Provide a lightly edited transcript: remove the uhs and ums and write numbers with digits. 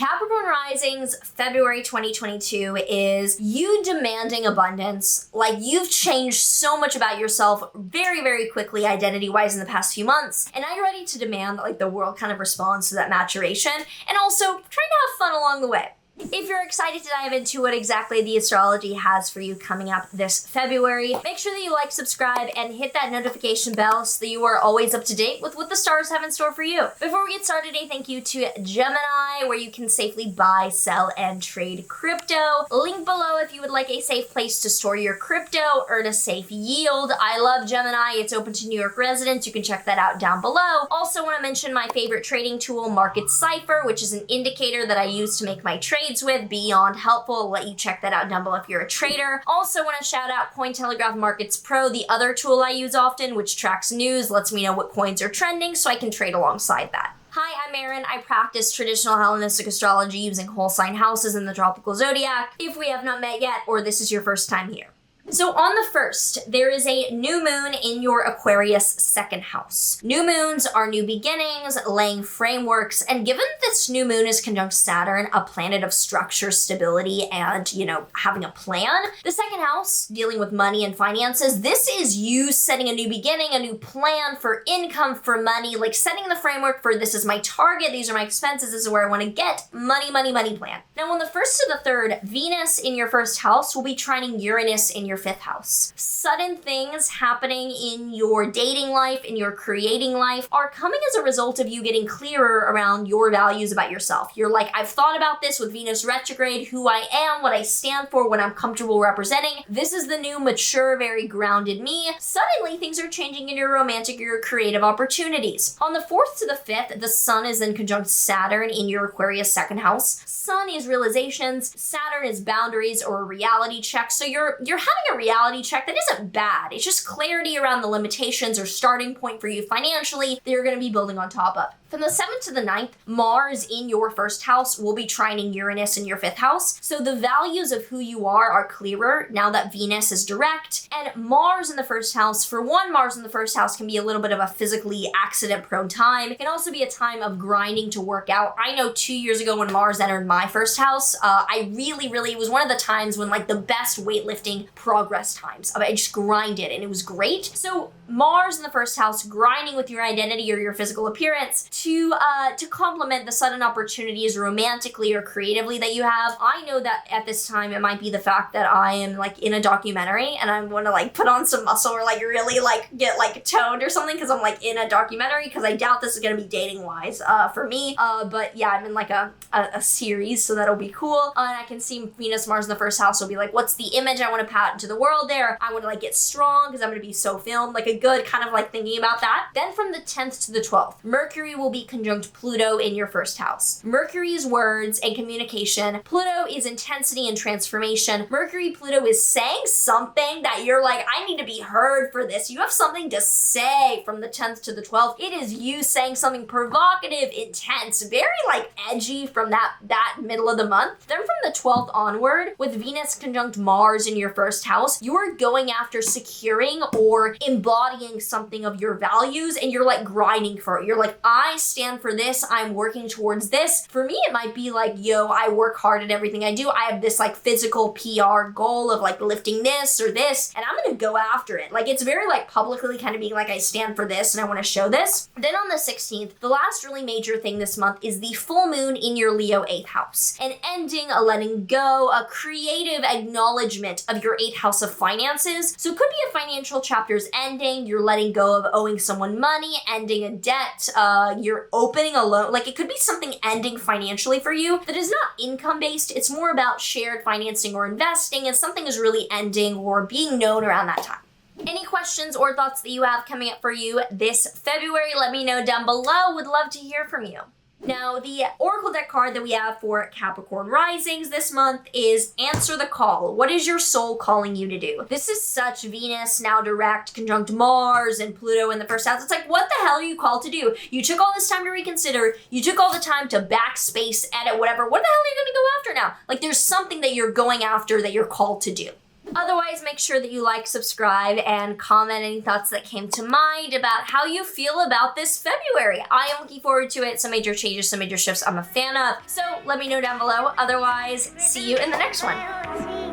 Capricorn Risings, February 2022 is you demanding abundance. Like, you've changed so much about yourself very, very quickly identity-wise in the past few months, and now you're ready to demand that like the world kind of responds to that maturation, and also trying to have fun along the way. If you're excited to dive into what exactly the astrology has for you coming up this February, make sure that you like, subscribe, and hit that notification bell so that you are always up to date with what the stars have in store for you. Before we get started, a thank you to Gemini, where you can safely buy, sell, and trade crypto. Link below if you would like a safe place to store your crypto, earn a safe yield. I love Gemini. It's open to New York residents. You can check that out down below. Also want to mention my favorite trading tool, Market Cypher, which is an indicator that I use to make my trades with. Beyond helpful. I'll let you check that out down below if you're a trader. Also want to shout out Cointelegraph Markets Pro, the other tool I use often, which tracks news, lets me know what coins are trending so I can trade alongside that. Hi, I'm Maren. I practice traditional Hellenistic astrology using whole sign houses in the tropical zodiac. If we have not met yet, or this is your first time here. So on the 1st, there is a new moon in your Aquarius second house. New moons are new beginnings, laying frameworks, and given this new moon is conjunct Saturn, a planet of structure, stability, and, having a plan, the second house, dealing with money and finances, this is you setting a new beginning, a new plan for income, for money, like setting the framework for this is my target, these are my expenses, this is where I want to get money plan. Now on the 1st to the 3rd, Venus in your first house will be trining Uranus in your 5th house. Sudden things happening in your dating life, in your creating life, are coming as a result of you getting clearer around your values about yourself. You're like, I've thought about this with Venus retrograde, who I am, what I stand for, what I'm comfortable representing. This is the new, mature, very grounded me. Suddenly, things are changing in your romantic or your creative opportunities. On the 4th to the 5th, the Sun is in conjunct Saturn in your Aquarius second house. Sun is realizations, Saturn is boundaries or a reality check. So you're having a reality check that isn't bad. It's just clarity around the limitations or starting point for you financially that you're going to be building on top of. From the 7th to the 9th, Mars in your first house will be trining Uranus in your 5th house. So the values of who you are clearer now that Venus is direct. And Mars in the first house, for one, Mars in the first house can be a little bit of a physically accident-prone time. It can also be a time of grinding to work out. I know 2 years ago when Mars entered my first house, I really, it was one of the times when like the best weightlifting progress times. I just grinded and it was great. So Mars in the first house, grinding with your identity or your physical appearance to complement the sudden opportunities romantically or creatively that you have. I know that at this time it might be the fact that I am like in a documentary and I want to like put on some muscle or like really like get like toned or something because I'm like in a documentary, because I doubt this is going to be dating wise for me. But yeah, I'm in like a series, so that'll be cool. And I can see Venus, Mars in the first house will be like, what's the image I want to pat into the world there? I want to like get strong because I'm going to be so filmed, like a good kind of like thinking about that. Then from the 10th to the 12th, Mercury will be conjunct Pluto in your first house. Mercury's words and communication. Pluto is intensity and transformation. Pluto is saying something that you're like, I need to be heard for this. You have something to say from the 10th to the 12th. It is you saying something provocative, intense, very like edgy from that middle of the month. Then from the 12th onward, with Venus conjunct Mars in your first house, you're going after securing or embodying something of your values and you're like grinding for it. You're like, I stand for this. I'm working towards this. For me, it might be like, I work hard at everything I do. I have this like physical PR goal of like lifting this or this, and I'm going to go after it. Like, it's very like publicly kind of being like, I stand for this and I want to show this. Then on the 16th, the last really major thing this month is the full moon in your Leo 8th house. An ending, a letting go, a creative acknowledgement of your 8th house of finances. So it could be a financial chapter's ending. You're letting go of owing someone money, ending a debt, you're opening a loan. Like, it could be something ending financially for you that is not income based. It's more about shared financing or investing, and something is really ending or being known around that time. Any questions or thoughts that you have coming up for you this February, let me know down below. Would love to hear from you. Now, the Oracle deck card that we have for Capricorn Risings this month is Answer the Call. What is your soul calling you to do? This is such Venus now direct conjunct Mars and Pluto in the first house. It's like, what the hell are you called to do? You took all this time to reconsider. You took all the time to backspace, edit, whatever. What the hell are you going to go after now? Like, there's something that you're going after that you're called to do. Otherwise, make sure that you like, subscribe, and comment any thoughts that came to mind about how you feel about this February. I am looking forward to it. Some major changes, some major shifts I'm a fan of. So let me know down below. Otherwise, see you in the next one.